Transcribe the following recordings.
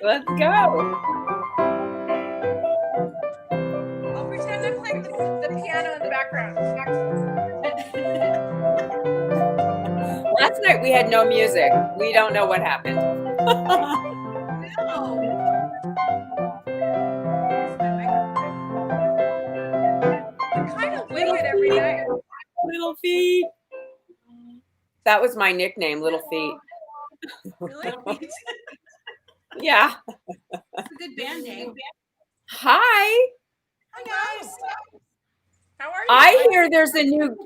Let's go. I'll pretend I'm playing the piano in the background. Last night we had no music. We don't know what happened. No. We kind of wing it every night. Little feet. That was my nickname, Little Feet. Really? Yeah. It's a good band name. Hi. Hi guys. How are you? I hear there's a new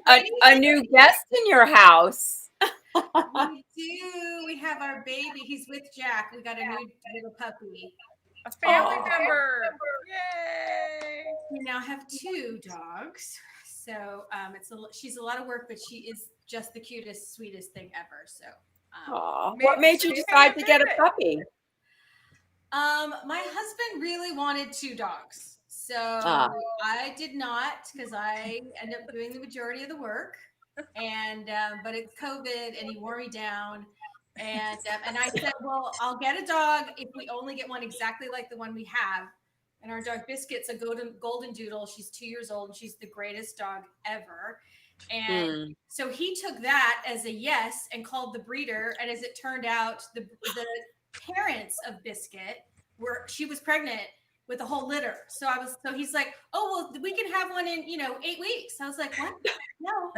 guest in your house. We do. We have our baby. He's with Jack. We got a new little puppy. A family member. Yay! We now have 2 dogs. So she's a lot of work, but she is just the cutest, sweetest thing ever. So what made you decide to get a puppy? My husband really wanted 2 dogs. So I did not, because I end up doing the majority of the work. And but it's COVID and he wore me down. And I said, well, I'll get a dog if we only get one exactly like the one we have. And our dog Biscuit's a golden doodle. She's 2 years old and she's the greatest dog ever. And so he took that as a yes and called the breeder. And as it turned out, the parents of Biscuit she was pregnant with a whole litter. So he's like, oh, well, we can have one in, 8 weeks. I was like, what? No.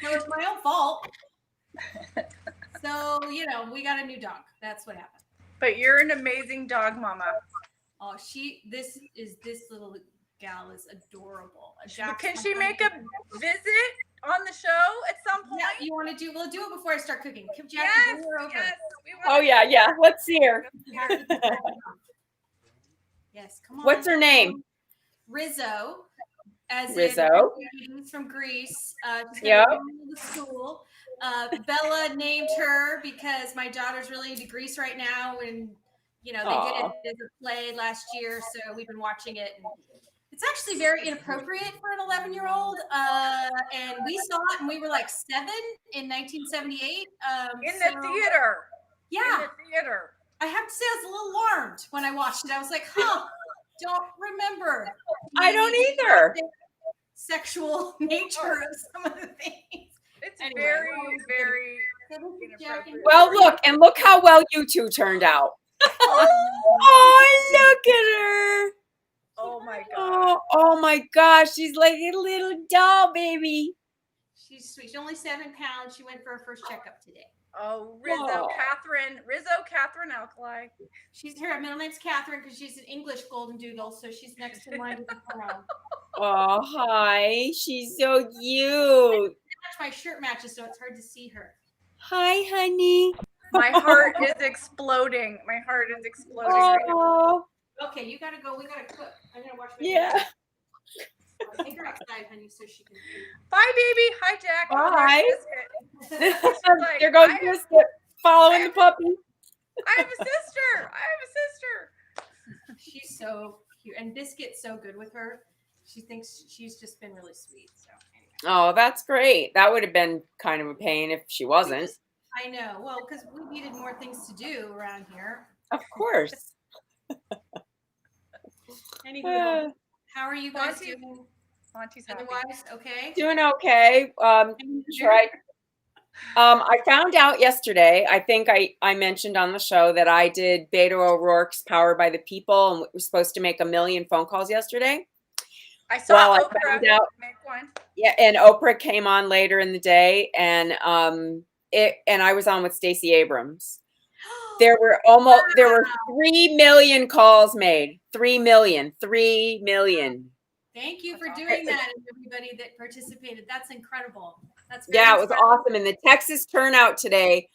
So it's my own fault. So, we got a new dog. That's what happened. But you're an amazing dog mama. Oh, this little gal is adorable. Can she make a visit on the show at some point? Yeah, you want to do? We'll do it before I start cooking. Jackie, yes, bring her over. Yes, oh yeah. Let's see her. Yes, come on. What's her name? Rizzo. As Rizzo. He's from Greece. Yeah. School. Bella named her because my daughter's really into Greece right now, and they did it as a play last year, so we've been watching it. And it's actually very inappropriate for an 11-year-old, and we saw it, and we were like 7 in 1978. In the theater. Yeah. In the theater. I have to say, I was a little alarmed when I watched it. I was like, don't remember. I don't either. Sexual nature of some of the things. It's very, very inappropriate. Well, look how well you 2 turned out. Oh, look at her. Oh my god. Oh my gosh, she's like a little doll baby. She's sweet. She's only 7 pounds. She went for her first checkup today. Oh, Rizzo Catherine Alkali. Her middle name's Catherine because she's an English golden doodle, so she's next in line to the throne. Oh, hi. She's so cute. My shirt matches, so it's hard to see her. Hi, honey. My heart is exploding. My heart is exploding right now. Okay, you gotta go. We gotta cook. I'm gonna wash my Yeah. Take her outside, honey, so she can. Bye, baby. Hi, Jack. Bye. There goes Biscuit following the puppy. I have a sister. She's so cute, and Biscuit's so good with her. She thinks she's just been really sweet. So anyway. Oh, that's great. That would have been kind of a pain if she wasn't. I know. Well, because we needed more things to do around here. Of course. Anyway, how are you guys doing? Monty's happy. Otherwise, okay? Doing okay. Tried. I found out yesterday, I think I mentioned on the show that I did Beto O'Rourke's Power by the People, and we were supposed to make 1 million phone calls yesterday. I saw Oprah found out, make one. Yeah, and Oprah came on later in the day, and I was on with Stacey Abrams. There were 3 million calls made. 3 million. Thank you for doing that, and everybody that participated. That's incredible. That's it was awesome. And the Texas turnout today,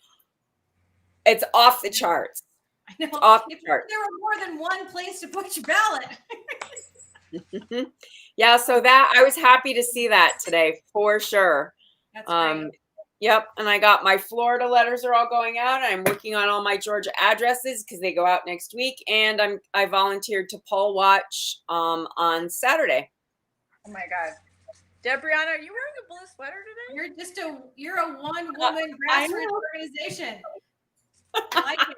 it's off the charts. I know. Off the charts. There were more than one place to put your ballot. Yeah, so that I was happy to see that today for sure. That's great. Yep, and I got my Florida letters are all going out. I'm working on all my Georgia addresses because they go out next week, and I volunteered to poll watch on Saturday. Oh my God, Debriana, are you wearing a blue sweater today? You're a one woman grassroots organization. I like it.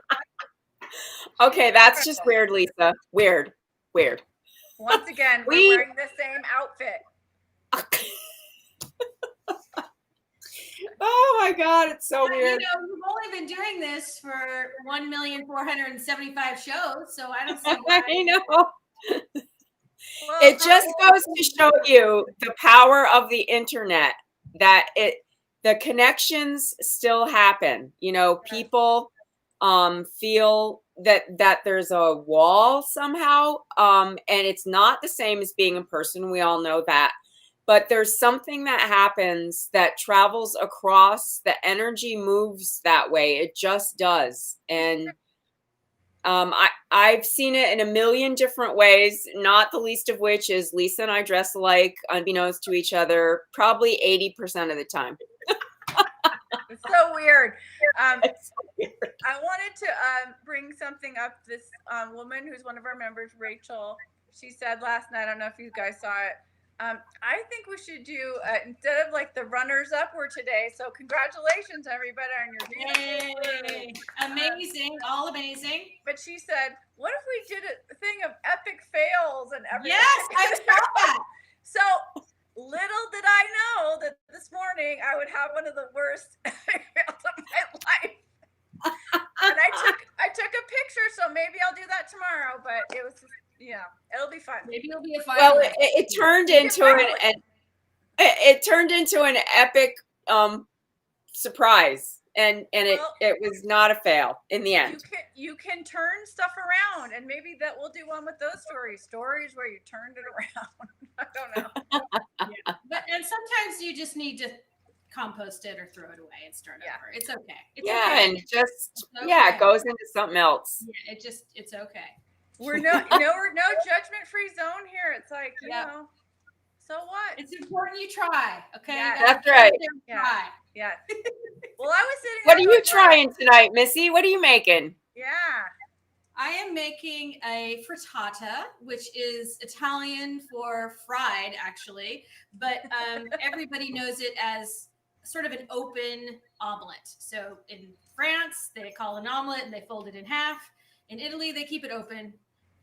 Okay, that's just weird, Lisa. Weird. Once again, we're We- wearing the same outfit. Oh my God, it's so You weird. know, we've only been doing this for 1,475 shows, so I don't see why. I know. Well, It just goes to show you the power of the internet, that the connections still happen. You know, people feel that there's a wall somehow, and it's not the same as being in person. We all know that. But there's something that happens that travels across, the energy moves that way. It just does. And I've seen it in a million different ways, not the least of which is Lisa and I dress alike, unbeknownst to each other, probably 80% of the time. It's so weird. It's so weird. I wanted to bring something up. This woman who's one of our members, Rachel, she said last night, I don't know if you guys saw it, I think we should do, instead of like the runners up were today, so congratulations everybody on your Yay. Amazing, all amazing. But she said, what if we did a thing of epic fails and everything? Yes, I saw that. So little did I know that this morning I would have one of the worst fails of my life. And I took a picture, so maybe I'll do that tomorrow, but it was just, it'll be fun. Maybe it'll be a fun. Well, it turned into it turned into an epic surprise, and it was not a fail in the end. You can turn stuff around, and maybe that we'll do one with those stories where you turned it around. I don't know. Yeah. And sometimes you just need to compost it or throw it away and start over. It's okay. It's okay. And just it goes into something else. Yeah, it's okay. We're no judgment-free zone here. It's like, you know, so what? It's important you try. Okay. Yeah, that's right. Try. Yeah. Well, I was sitting. What are you trying tonight, Missy? What are you making? Yeah. I am making a frittata, which is Italian for fried, actually, but everybody knows it as sort of an open omelet. So in France, they call it an omelet and they fold it in half. In Italy, they keep it open.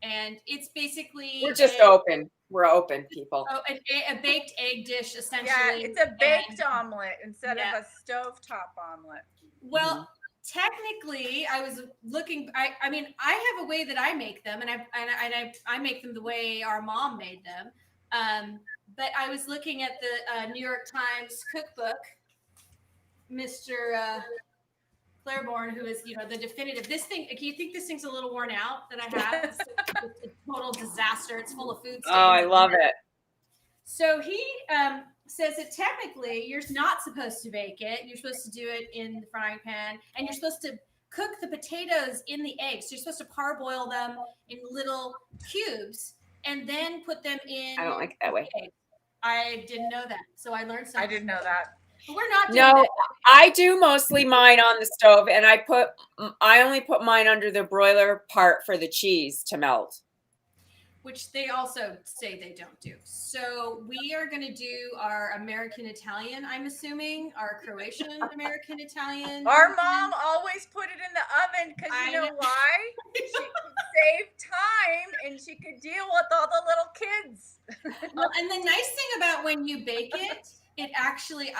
And it's basically we're just open. We're open, people. Oh, a baked egg dish, essentially. Yeah, it's a baked omelet instead of a stovetop omelet. Well, technically, I was looking. I mean, I have a way that I make them, and I make them the way our mom made them. But I was looking at the New York Times cookbook, Mr. Claiborne, who is, the definitive. This thing, do you think this thing's a little worn out that I have? It's a total disaster. It's full of food. Oh, I love it. So he says that technically you're not supposed to bake it. You're supposed to do it in the frying pan, and you're supposed to cook the potatoes in the eggs. So you're supposed to parboil them in little cubes and then put them in. I don't like it that way. I didn't know that. So I learned something. I didn't know that. We're not doing No, that. I do mostly mine on the stove, and I only put mine under the broiler part for the cheese to melt. Which they also say they don't do. So we are going to do our American Italian, I'm assuming, our Croatian American Italian. Our mom always put it in the oven because you know why? She could save time and she could deal with all the little kids. Well, and the nice thing about when you bake it, it actually,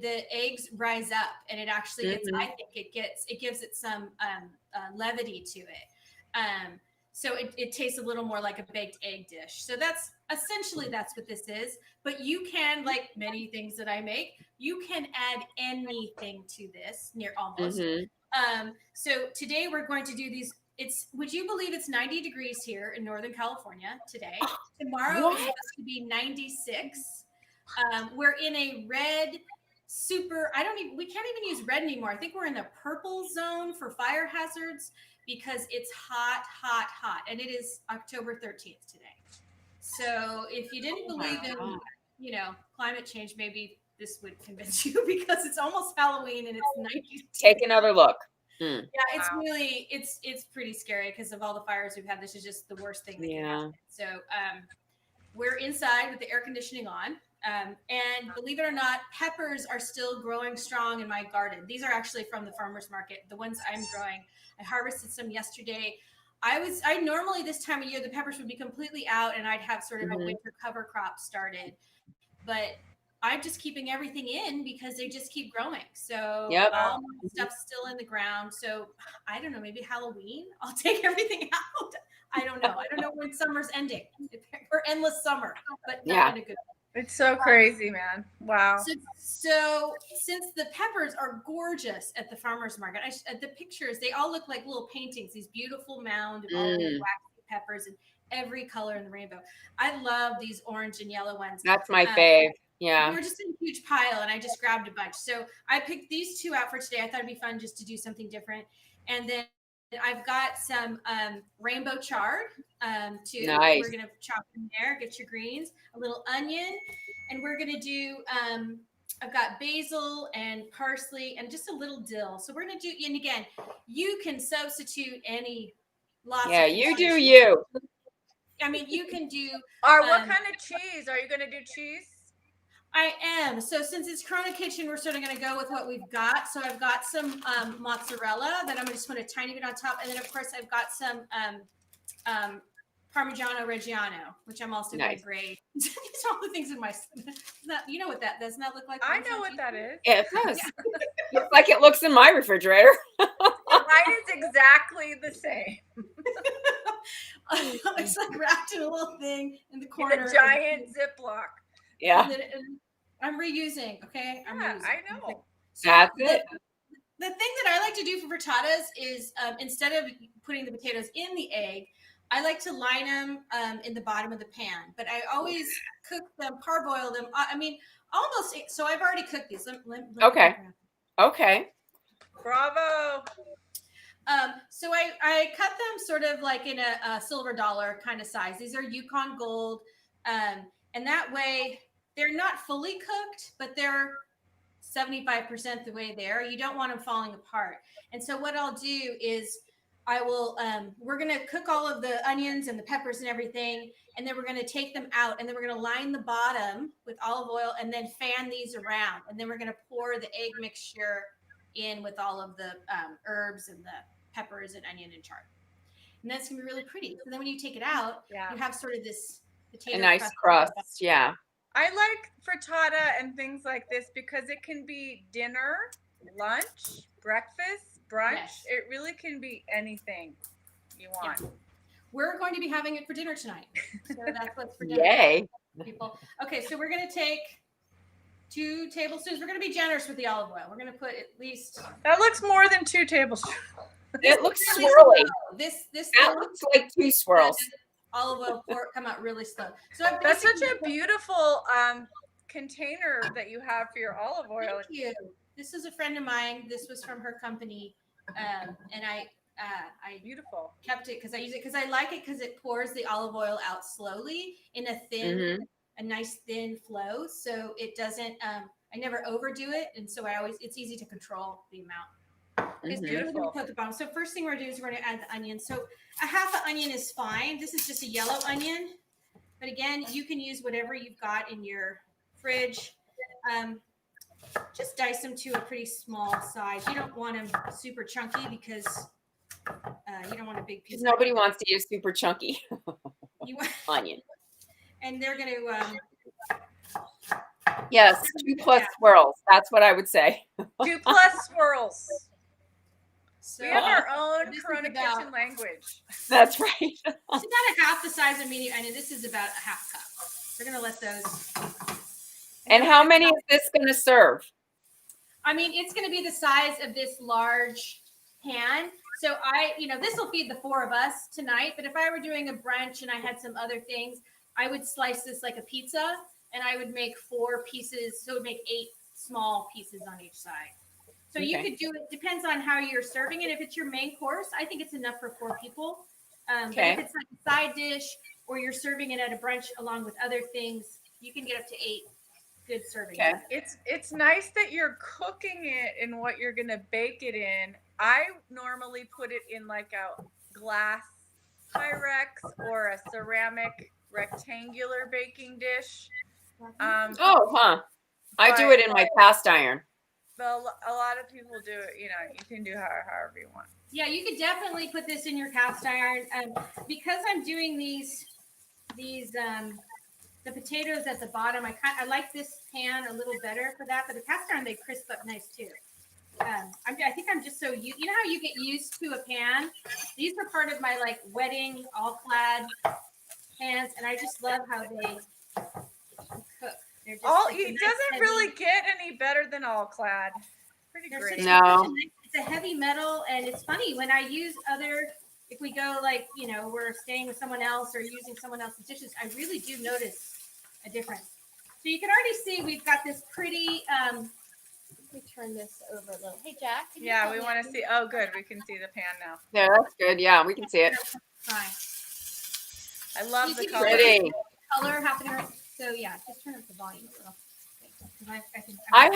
the eggs rise up, and it actually gets, I think it gives it some levity to it. So it tastes a little more like a baked egg dish. So that's what this is. But you can, like many things that I make, you can add anything to this, near almost. So today we're going to do these. Would you believe it's 90 degrees here in Northern California today? Tomorrow is supposed to be 96. We're in a red we can't even use red anymore. I think we're in the purple zone for fire hazards because it's hot. And it is October 13th today. So if you didn't believe in, climate change, maybe this would convince you because it's almost Halloween and it's 90. Take another look. Yeah, it's really, it's pretty scary because of all the fires we've had. This is just the worst thing that can happen. So we're inside with the air conditioning on. And believe it or not, peppers are still growing strong in my garden. These are actually from the farmer's market, the ones I'm growing. I harvested some yesterday. I normally this time of year the peppers would be completely out and I'd have sort of a Mhm. winter cover crop started, but I'm just keeping everything in because they just keep growing. So Yep. all my stuff's still in the ground. So I don't know, maybe Halloween I'll take everything out. I don't know. I don't know when summer's ending. We're endless summer, but not Yeah. in a good way. It's so crazy, man. Wow. So since the peppers are gorgeous at the farmer's market, the pictures, they all look like little paintings, these beautiful mound of all these waxy peppers and every color in the rainbow. I love these orange and yellow ones. That's my fave. Yeah. They were just in a huge pile and I just grabbed a bunch. So I picked these two out for today. I thought it'd be fun just to do something different. And then I've got some rainbow chard too. Nice. We're gonna chop in there, get your greens, a little onion, and we're gonna do I've got basil and parsley and just a little dill. So we're gonna do, and again, you can substitute any lots Yeah, of you do dishes. you. I mean, you can do What kind of cheese? Are you gonna do cheese? I am. So since it's Corona Kitchen, we're sort of going to go with what we've got. So I've got some mozzarella that I'm going to just put a tiny bit on top. And then, of course, I've got some Parmigiano Reggiano, which I'm also going to grate. These are all the things in my, you know what that does not look like? I know what that is. Yeah, it does. Looks like it looks in my refrigerator. Mine is exactly the same. It's like wrapped in a little thing in the corner. In a giant Ziploc. Yeah. And I'm reusing, okay? I'm reusing. I know. So that's it. The thing that I like to do for frittatas is instead of putting the potatoes in the egg, I like to line them in the bottom of the pan. But I always cook them, parboil them. I mean, almost. So I've already cooked these. Okay. Okay. Bravo. So I cut them sort of like in a silver dollar kind of size. These are Yukon Gold. And that way they're not fully cooked, but they're 75% the way there. You don't want them falling apart. And so what I'll do is I will, we're going to cook all of the onions and the peppers and everything. And then we're going to take them out and then we're going to line the bottom with olive oil and then fan these around. And then we're going to pour the egg mixture in with all of the herbs and the peppers and onion and chard. And that's going to be really pretty. So then when you take it out, you have sort of this potato nice crust. Yeah. I like frittata and things like this because it can be dinner, lunch, breakfast, brunch. Yes. It really can be anything you want. Yeah. We're going to be having it for dinner tonight. So that's what's for dinner. Yay. People. Okay, so we're going to take 2 tablespoons. We're going to be generous with the olive oil. We're going to put at least. That looks more than 2 tablespoons. It looks swirly. This that looks like 2 swirls. Olive oil come out really slow. So that's such a beautiful container that you have for your olive oil. Thank you. This is a friend of mine. This was from her company, and I beautiful kept it because I use it because I like it because it pours the olive oil out slowly in a thin, a nice thin flow. So it doesn't. I never overdo it, and so it's easy to control the amount. Okay, so we're going to put the bottom. So first thing we're going to do is we're going to add the onion. So a half an onion is fine. This is just a yellow onion. But again, you can use whatever you've got in your fridge. Just dice them to a pretty small size. You don't want them super chunky because you don't want a big piece. Nobody wants to use super chunky onion. And they're going to... yes, 2+ swirls. That's what I would say. 2+ swirls. So we have our own Corona Kitchen language. That's right. It's about a half the size of medium onion. This is about a half cup. We're going to let those. And how many is this going to serve? I mean, it's going to be the size of this large pan. So this will feed the 4 of us tonight. But if I were doing a brunch and I had some other things, I would slice this like a pizza and I would make 4 pieces. So it would make 8 small pieces on each side. So you could do it, depends on how you're serving it. If it's your main course, I think it's enough for 4 people. But if it's like a side dish or you're serving it at a brunch along with other things, you can get up to 8 good servings. Okay. It's nice that you're cooking it in what you're going to bake it in. I normally put it in like a glass Pyrex or a ceramic rectangular baking dish. I do it in my cast iron. But a lot of people do it. You can do however you want. Yeah, you could definitely put this in your cast iron. Because I'm doing these the potatoes at the bottom. I like this pan a little better for that, but the cast iron they crisp up nice too. I think I'm just so you know how you get used to a pan. These are part of my like wedding all clad pans, and I just love how they cook. They're just All like it nice, doesn't really heavy, get any better than all clad. Pretty they're great. such No. it's a heavy metal, and it's funny when I use other. If we go like we're staying with someone else or using someone else's dishes, I really do notice a difference. So you can already see we've got this pretty. Let me turn this over a little. Hey Jack. Yeah, we want to see. Oh, good. We can see the pan now. Yeah, that's good. Yeah, we can see it. Fine. I love the color. Pretty. Color happening. So yeah, just turn up the volume a little. I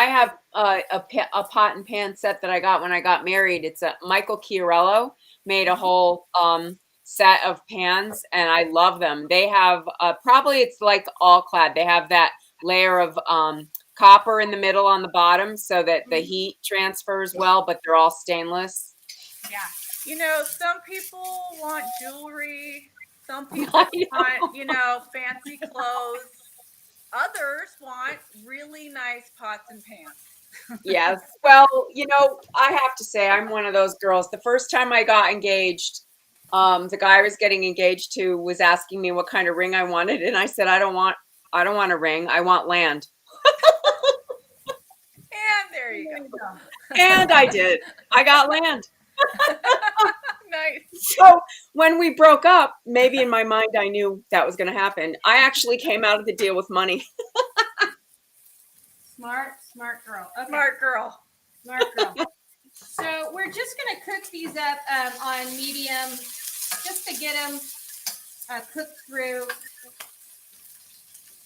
have a pot and pan set that I got when I got married. It's a Michael Chiarello made a whole set of pans, and I love them. They have probably it's like all clad. They have that layer of copper in the middle on the bottom so that the heat transfers well, but they're all stainless. Yeah. Some people want jewelry. Some people want, fancy clothes. Others want really nice pots and pans. Yes. Well, I have to say I'm one of those girls. The first time I got engaged, the guy I was getting engaged to was asking me what kind of ring I wanted, and I said I don't want a ring. I want land. And there you go. And I did. I got land. Nice. So when we broke up, maybe in my mind I knew that was going to happen. I actually came out of the deal with money. Smart girl. Okay. Smart girl. Smart girl. So we're just going to cook these up on medium just to get them cooked through.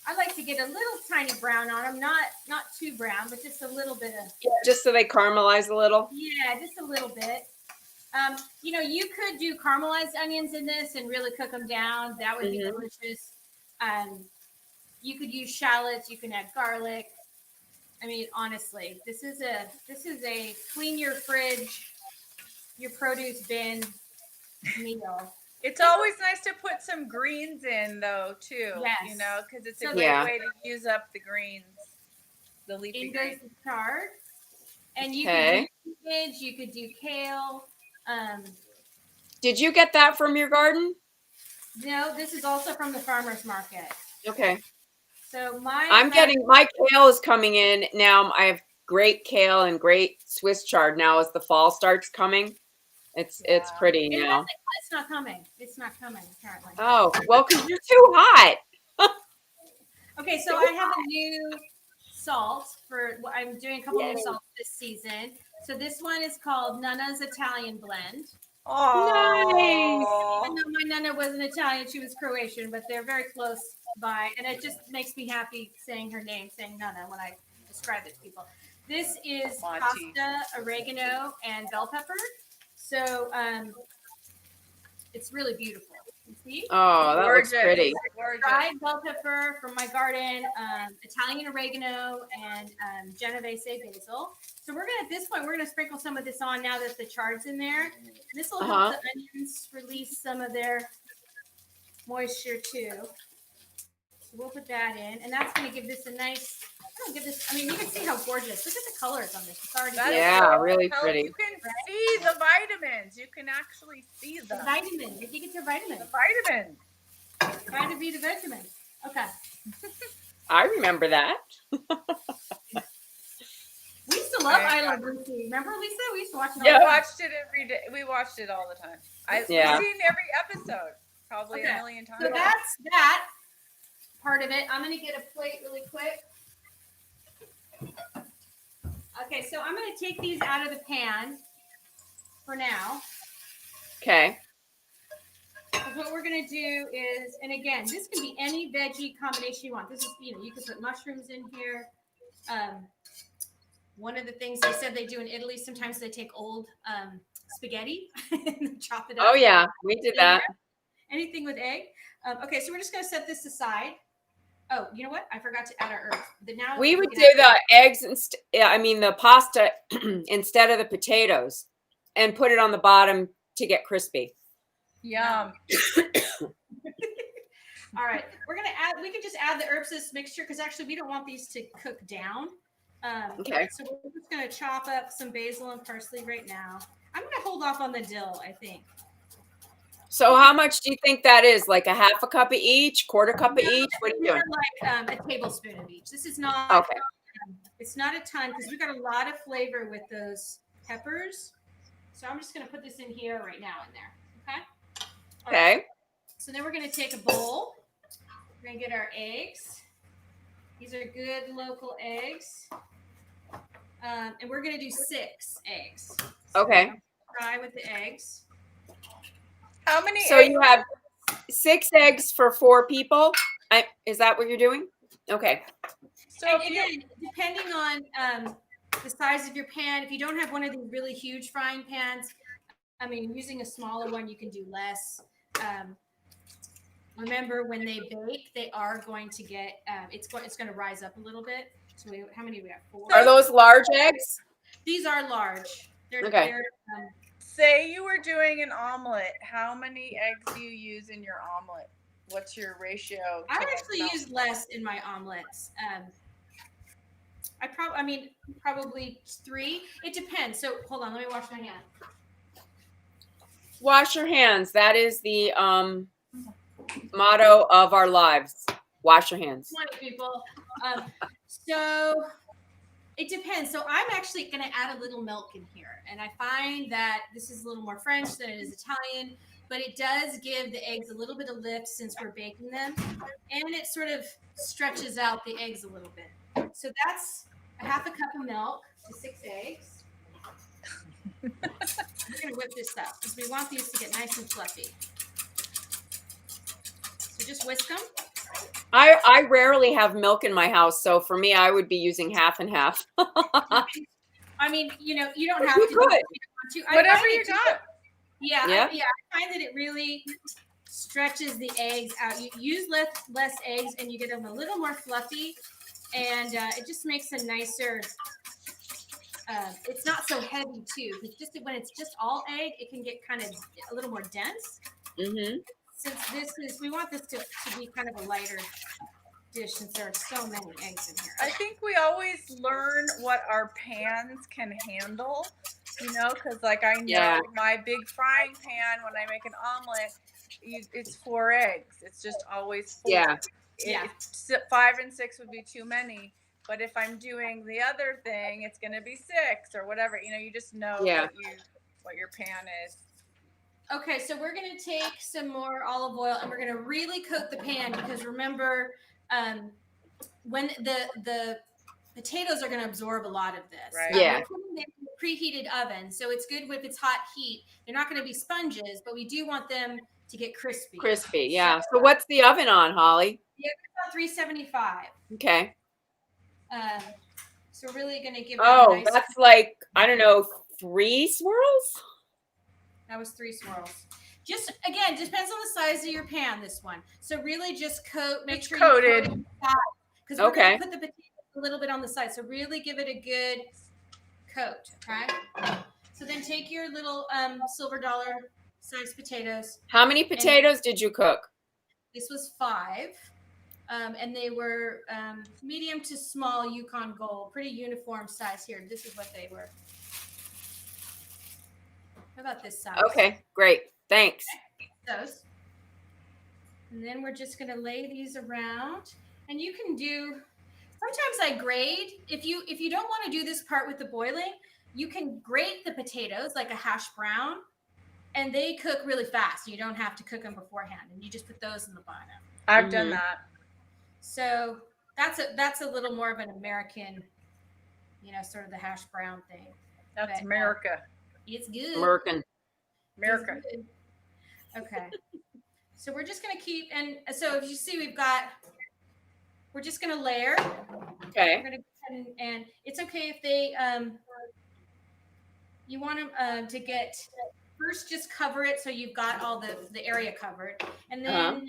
I like to get a little tiny brown on them, not too brown, but just a little bit of. Yeah, just so they caramelize a little. Yeah, just a little bit. You could do caramelized onions in this and really cook them down. That would be delicious. You could use shallots. You can add garlic. I mean, honestly, this is a clean your fridge, your produce bin meal. It's always nice to put some greens in, though, too. Yes. Because it's a great way to use up the greens, the leafy greens. The chard. And you could do spinach, you could do kale. Did you get that from your garden? No, this is also from the farmer's market. Okay. So my kale is coming in now. I have great kale and great Swiss chard now as the fall starts coming. It's pretty now. It's not coming. It's not coming apparently. Oh, well, because you're too hot. Okay, so I have a new salt I'm doing a couple new salts this season. So this one is called Nana's Italian Blend. Oh, nice. I know my Nana wasn't Italian; she was Croatian, but they're very close by, and it just makes me happy saying her name, saying Nana when I describe it to people. This is pasta, oregano, and bell pepper. So it's really beautiful. You see? Oh, that looks pretty. Dried bell pepper from my garden, Italian oregano, and Genovese basil. So at this point, we're gonna sprinkle some of this on now that the chard's in there. This will help the onions release some of their moisture too. So we'll put that in, and that's gonna give this a nice. You can see how gorgeous. Look at the colors on this. It's already really pretty. You can see the vitamins. You can actually see the vitamins. If you get your vitamins. The vitamins. Vitamin B, the vitamins. Okay. I remember that. We used to love I Love Lucy. Remember, Lisa? We used to watch it. Yeah, watched it every day. We watched it all the time. I've seen every episode, probably a million times. So that's that part of it. I'm gonna get a plate really quick. Okay, so I'm going to take these out of the pan for now. Okay. What we're going to do is, and again, this can be any veggie combination you want. This is, you can put mushrooms in here. One of the things they said they do in Italy, sometimes they take old spaghetti and chop it up. Oh, yeah, we did that. Anything with egg. Okay, so we're just going to set this aside. Oh, you know what? I forgot to add our herbs. Now We would do the eggs the pasta instead of the potatoes, and put it on the bottom to get crispy. Yum. All right, we can just add the herbs to this mixture because actually we don't want these to cook down. Okay. So we're just going to chop up some basil and parsley right now. I'm going to hold off on the dill, I think. So how much do you think that is? Like a half a cup of each, quarter cup of each? What are you doing? Like a tablespoon of each. This is not okay. It's not a ton because we've got a lot of flavor with those peppers. So I'm just going to put this in here right now in there. Okay. Okay. Right. So then we're going to take a bowl. We're going to get our eggs. These are good local eggs. And we're going to do 6 eggs. So okay. Try with the eggs. How many So eggs? you have 6 eggs for 4 people? Is that what you're doing? Okay. So again, depending on the size of your pan, if you don't have one of these really huge frying pans, I mean, using a smaller one, you can do less. Remember, when they bake, they are going to get it's going to rise up a little bit. So how many we have? 4. Are those large eggs? These are large. Okay. Say you were doing an omelet. How many eggs do you use in your omelet? What's your ratio? I actually use less in my omelets. Probably 3. It depends. So hold on, let me wash my hands. Wash your hands. That is the motto of our lives. Wash your hands. People. So it depends. So I'm actually going to add a little milk in here. And I find that this is a little more French than it is Italian, but it does give the eggs a little bit of lift since we're baking them. And it sort of stretches out the eggs a little bit. So that's a half a cup of milk to 6 eggs. We're going to whip this up because we want these to get nice and fluffy. So just whisk them. I rarely have milk in my house, so for me, I would be using half and half. I mean, you don't have to. Good. Whatever you got. Yeah, I find that it really stretches the eggs out. You use less eggs, and you get them a little more fluffy, and it just makes a nicer. It's not so heavy too. Because just when it's just all egg, it can get kind of a little more dense. Mm-hmm. Since we want this to be kind of a lighter dish, since there are so many eggs in here. I think we always learn what our pans can handle, because like I know my big frying pan, when I make an omelet, it's 4 eggs. It's just always 4. Yeah. 5 and 6 would be too many. But if I'm doing the other thing, it's going to be 6 or whatever. You just know what your pan is. Okay, so we're going to take some more olive oil and we're going to really coat the pan because remember, when the potatoes are going to absorb a lot of this. Right. Yeah. We're putting them in a preheated oven, so it's good with its hot heat. They're not going to be sponges, but we do want them to get crispy. Crispy, yeah. So what's the oven on, Holly? The oven's on 375. Okay. So we're really going to give. That's like 3 swirls. That was 3 swirls. Just again, depends on the size of your pan. This one, so really just make sure coated. Because we're going to put the potatoes a little bit on the side. So really give it a good coat. Okay. So then take your little silver dollar size potatoes. How many potatoes did you cook? This was 5. And they were medium to small Yukon Gold, pretty uniform size here. This is what they were. How about this size? Okay, great. Thanks. Those. And then we're just going to lay these around. And you can do, sometimes I grate. If you don't want to do this part with the boiling, you can grate the potatoes like a hash brown. And they cook really fast. You don't have to cook them beforehand. And you just put those in the bottom. I've done that. So that's a little more of an American, sort of the hash brown thing. That's America. It's good. America. Good. Okay. So we're just going to keep, and so if you see, we're just going to layer. Okay. We're going to, and it's okay if they, you want them to get, first just cover it so you've got all the area covered, and then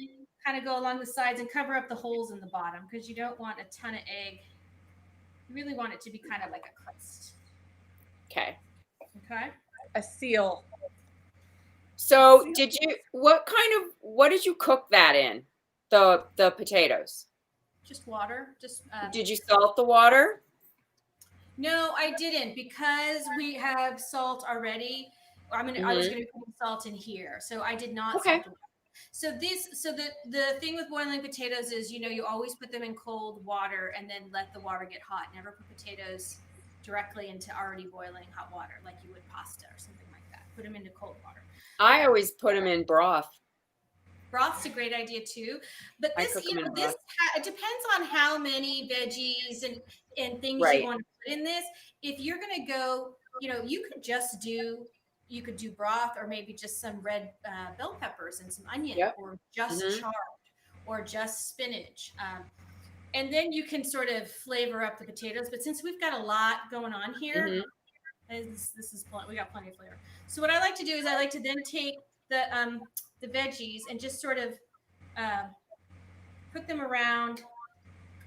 kind of go along the sides and cover up the holes in the bottom because you don't want a ton of egg. You really want it to be kind of like a crust. Okay. Okay. A seal. So what did you cook that in? The potatoes? Just water. Just. Did you salt the water? No, I didn't because we have salt already. I was going to put salt in here, so I did not salt the water. So the thing with boiling potatoes is, you always put them in cold water and then let the water get hot. Never put potatoes directly into already boiling hot water like you would pasta or something like that. Put them into cold water. I always put them in broth. Broth's a great idea too, but this, it depends on how many veggies and things you want to put in this. If you're going to go, you could do broth or maybe just some red bell peppers and some onion or just chard or just spinach. And then you can sort of flavor up the potatoes. But since we've got a lot going on here, we got plenty of flavor. So what I like to do is I like to then take the veggies and just sort of put them around,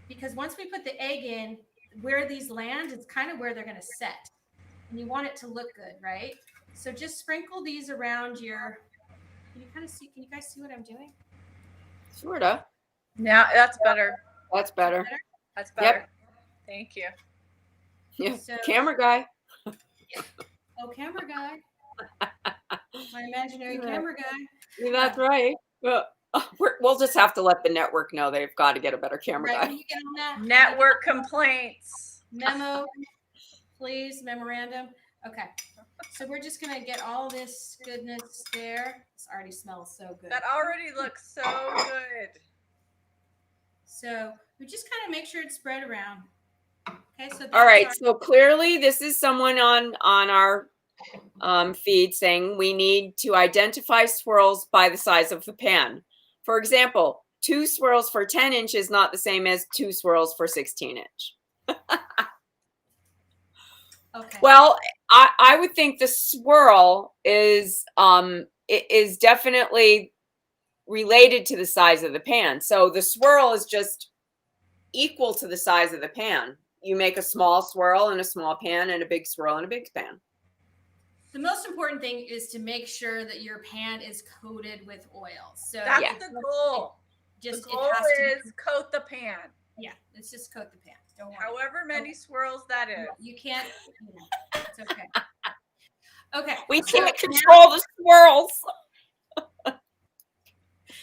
because once we put the egg in, where these land, it's kind of where they're going to set. And you want it to look good, right? So just sprinkle these around can you guys see what I'm doing? Sort of. Yeah, that's better. That's better. That's better. Yep. Thank you. Yeah. So, camera guy. Oh, camera guy. My imaginary camera guy. Yeah, that's right. We'll just have to let the network know they've got to get a better camera guy. Can you get on that? Network complaints. Memo, please. Memorandum. Okay. So we're just going to get all this goodness there. This already smells so good. That already looks so good. So we just kind of make sure it's spread around. Okay. So all right. So clearly this is someone on our feed saying we need to identify swirls by the size of the pan. For example, 2 swirls for 10 inch is not the same as 2 swirls for 16 inch. Okay. Well, I would think the swirl is definitely related to the size of the pan. So the swirl is just equal to the size of the pan. You make a small swirl in a small pan and a big swirl in a big pan. The most important thing is to make sure that your pan is coated with oil. So that's the goal. The goal is coat the pan. Yeah, it's just coat the pan. Don't worry. However many swirls that is. You can't. It's okay. Okay. We can't control the swirls.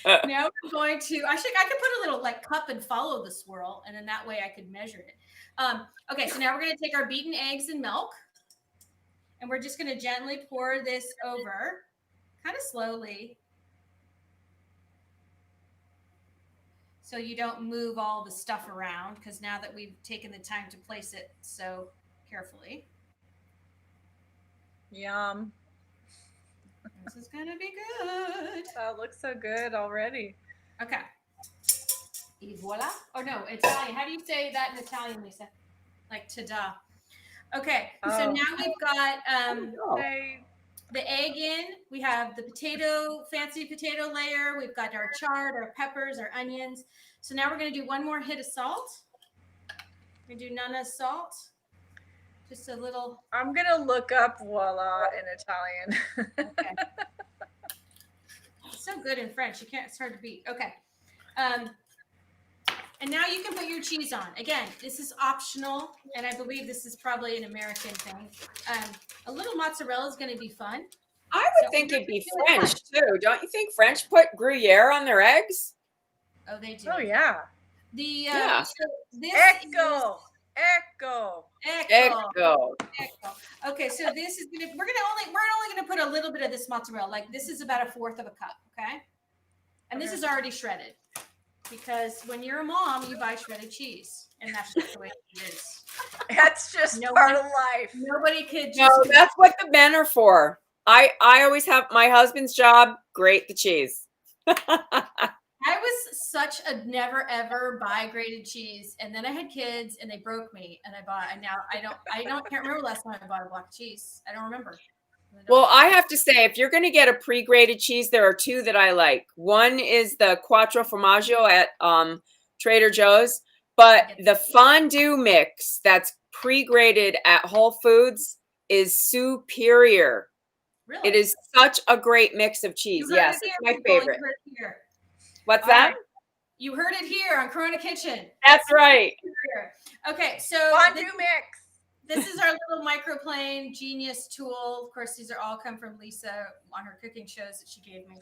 Now I'm going to. I could put a little cup and follow the swirl, and then that way I could measure it. Okay, so now we're going to take our beaten eggs and milk, and we're just going to gently pour this over, kind of slowly, so you don't move all the stuff around, because now that we've taken the time to place it so carefully. Yum. This is going to be good. That looks so good already. Okay. Et voila. Oh, no, Italian. How do you say that in Italian, Lisa? Like ta-da. Okay, so now we've got the egg in. We have the fancy potato layer. We've got our chard, our peppers, our onions. So now we're going to do one more hit of salt. We're going to do nana salt. Just a little. I'm going to look up voila in Italian. Okay. It's so good in French. It's hard to beat. Okay. And now you can put your cheese on. Again, this is optional, and I believe this is probably an American thing. A little mozzarella is going to be fun. I would think it'd be French too. Don't you think French put Gruyere on their eggs? Oh, they do. Oh, yeah. So this Echo. Okay, so this is we're only gonna put a little bit of this mozzarella. Like this is about 1/4 of a cup, okay? And this is already shredded, because when you're a mom, you buy shredded cheese, and that's just the way it is. That's just part of life. Nobody could. No, that's what the men are for. I always have my husband's job. Grate the cheese. I was such a never ever buy grated cheese, and then I had kids, and they broke me, and I can't remember last time I bought a block of cheese. I don't remember. Well, I have to say, if you're going to get a pre-grated cheese, there are two that I like. One is the Quattro Formaggio at Trader Joe's, but the fondue mix that's pre-grated at Whole Foods is superior. Really? It is such a great mix of cheese. Yes, it's my favorite. What's that? You heard it here on Corona Kitchen. That's right. Okay, so fondue mix. This is our little microplane genius tool. Of course, these are all come from Lisa on her cooking shows that she gave me.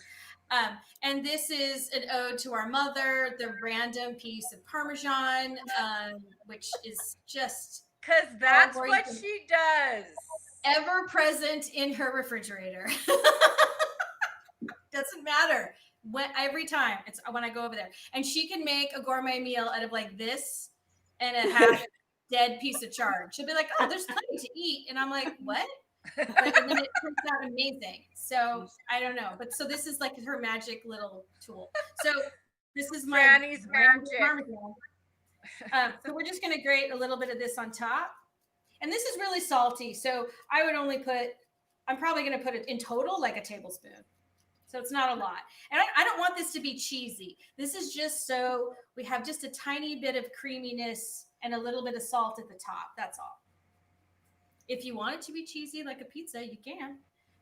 And this is an ode to our mother, the random piece of Parmesan, which is just because that's what she does. Ever present in her refrigerator. Doesn't matter. Every time it's when I go over there, and she can make a gourmet meal out of like this and a half dead piece of chard. She'll be like, "Oh, there's plenty to eat," and I'm like, "What?" And then it turns out amazing. So I don't know, but so this is like her magic little tool. So this is my Granny's magic. So we're just gonna grate a little bit of this on top, and this is really salty. So I would only put. I'm probably gonna put it in total like a tablespoon. So it's not a lot. And I don't want this to be cheesy. This is just so we have just a tiny bit of creaminess and a little bit of salt at the top. That's all. If you want it to be cheesy like a pizza, you can.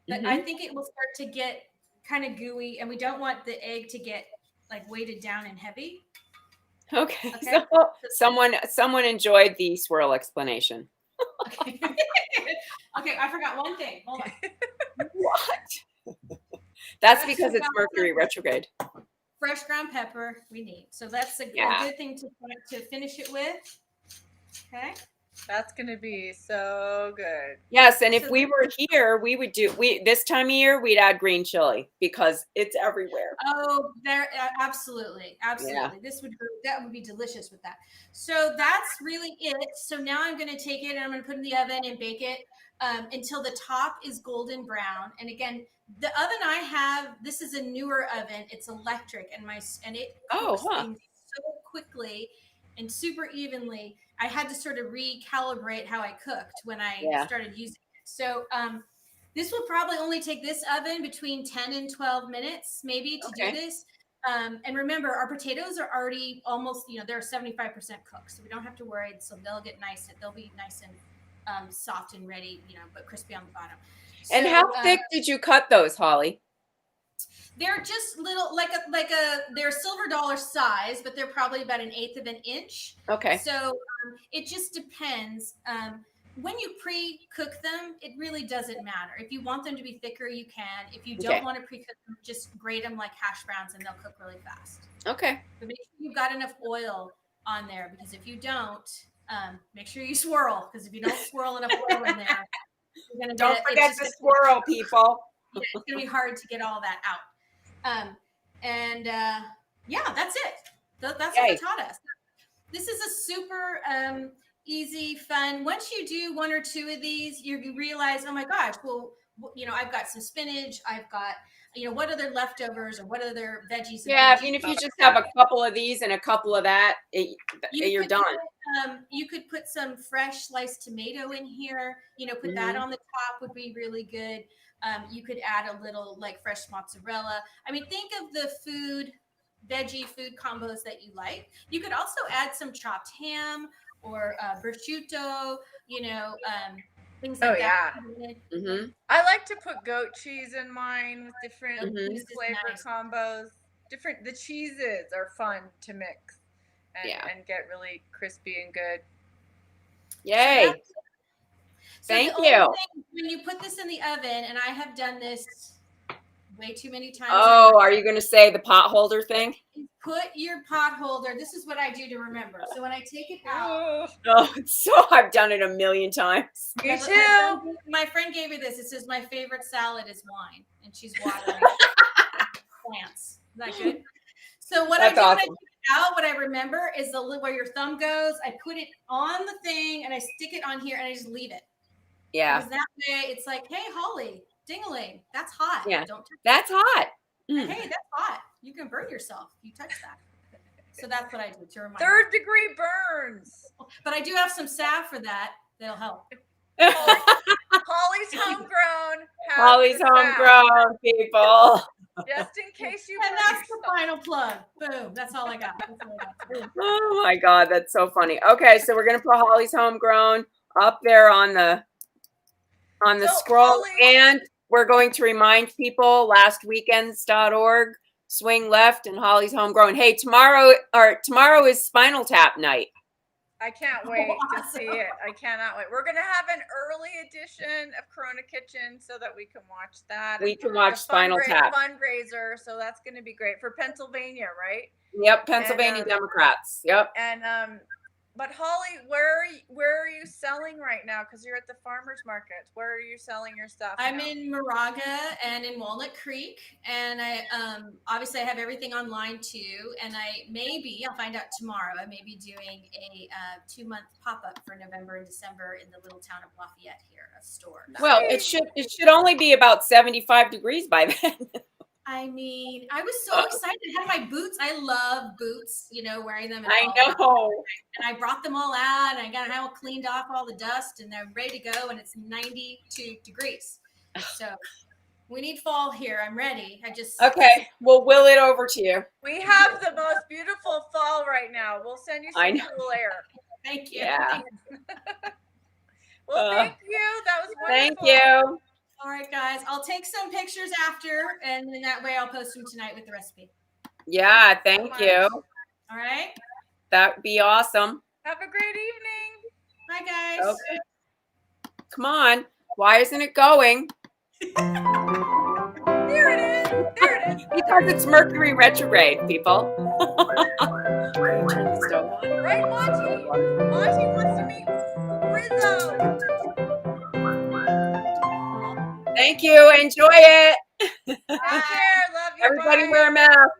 But I think it will start to get kind of gooey, and we don't want the egg to get like weighted down and heavy. Okay. So someone enjoyed the swirl explanation. Okay. Okay, I forgot one thing. Hold on. What? That's because it's Mercury retrograde. Fresh ground pepper we need. So that's a good thing to finish it with. Okay. That's going to be so good. Yes, and if we were here, we would this time of year, we'd add green chili because it's everywhere. Oh, there absolutely. Absolutely. Yeah. That would be delicious with that. So that's really it. So now I'm going to take it and I'm going to put it in the oven and bake it until the top is golden brown. And again, the oven I have, this is a newer oven. It's electric, and it cooks things so quickly and super evenly. I had to sort of recalibrate how I cooked when I started using it. So this will probably only take this oven between 10 and 12 minutes maybe to do this. And remember, our potatoes are already almost, they're 75% cooked. So we don't have to worry. So they'll be nice and soft and ready, but crispy on the bottom. And how thick did you cut those, Holly? They're just little, they're silver dollar size, but they're probably about 1/8 of an inch. Okay. So it just depends. When you pre-cook them, it really doesn't matter. If you want them to be thicker, you can. If you don't want to pre-cook them, just grate them like hash browns and they'll cook really fast. Okay. But make sure you've got enough oil on there, because if you don't, make sure you swirl, because if you don't swirl enough oil in there, you're gonna don't forget to swirl, people. Yeah, it's gonna be hard to get all that out. That's it. That's what they taught us. This is a super easy, fun. Once you do 1 or 2 of these, you realize, oh my gosh, well, I've got some spinach. I've got, what other leftovers or what other veggies? Yeah, if you just have a couple of these and a couple of that, you're done. You could put some fresh sliced tomato in here. Put that on the top would be really good. You could add a little fresh mozzarella. I mean, think of the veggie food combos that you like. You could also add some chopped ham or prosciutto, things like that. Mm-hmm. I like to put goat cheese in mine with different flavor combos. The cheeses are fun to mix and get really crispy and good. Yay. Thank you. When you put this in the oven, and I have done this way too many times. Oh, are you going to say the pot holder thing? Put your pot holder. This is what I do to remember. So when I take it out. I've done it a million times. Me too. My friend gave me this. It says my favorite salad is wine, and she's watering plants. Is that good? So what I do when I take it out, what I remember is where your thumb goes. I put it on the thing, and I stick it on here, and I just leave it. Yeah. Because that way, it's like, hey, Holly, ding-a-ling, that's hot. Yeah. Don't touch that's hot. Hey, that's hot. You can burn yourself if you touch that. So that's what I do to remind 3rd degree burns. But I do have some salve for that. That'll help. Holly's homegrown. Hollie's the fact. homegrown, people. Just in case you. And that's the final plug. Boom. That's all I got. That's all I got. Oh my God, that's so funny. Okay, so we're gonna put Hollie's homegrown up there on the So, scroll, Hollie- and we're going to remind people lastweekends.org, swing left, and Hollie's homegrown. Hey, tomorrow is Spinal Tap night. I can't wait to see it. I cannot wait. We're gonna have an early edition of Corona Kitchen so that we can watch that. We can watch The Spinal Tap. fundraiser, so that's gonna be great for Pennsylvania, right? Yep, Pennsylvania And, Democrats. Yep. And but Hollie, where are you selling right now? Because you're at the farmers market. Where are you selling your stuff? I'm now? in Moraga and in Walnut Creek, and I obviously I have everything online too. And I'll find out tomorrow. I may be doing a 2-month pop-up for November and December in the little town of Lafayette here, a store. Well, it should only be about 75 degrees by then. I mean, I was so excited. I had my boots. I love boots, wearing them. And I all. know. And I brought them all out, and I got them cleaned off all the dust, and they're ready to go. And it's 92 degrees. So we need fall here. I'm ready. Okay, we'll will it over to you. We have the most beautiful fall right now. We'll send you some cool air. Thank you. Yeah. Well, thank you. That was wonderful. Thank you. All right, guys. I'll take some pictures after, and then that way I'll post them tonight with the recipe. Yeah, thank you. All right. That'd be awesome. Have a great evening. Bye, guys. Okay. Come on. Why isn't it going? There it is. There it is. Because it's Mercury retrograde, people. Turn the stove on. Right, Monty? Monty wants to meet Rizzo. Thank you. Enjoy it. Take care. Love you. Everybody Bye. wear a mask.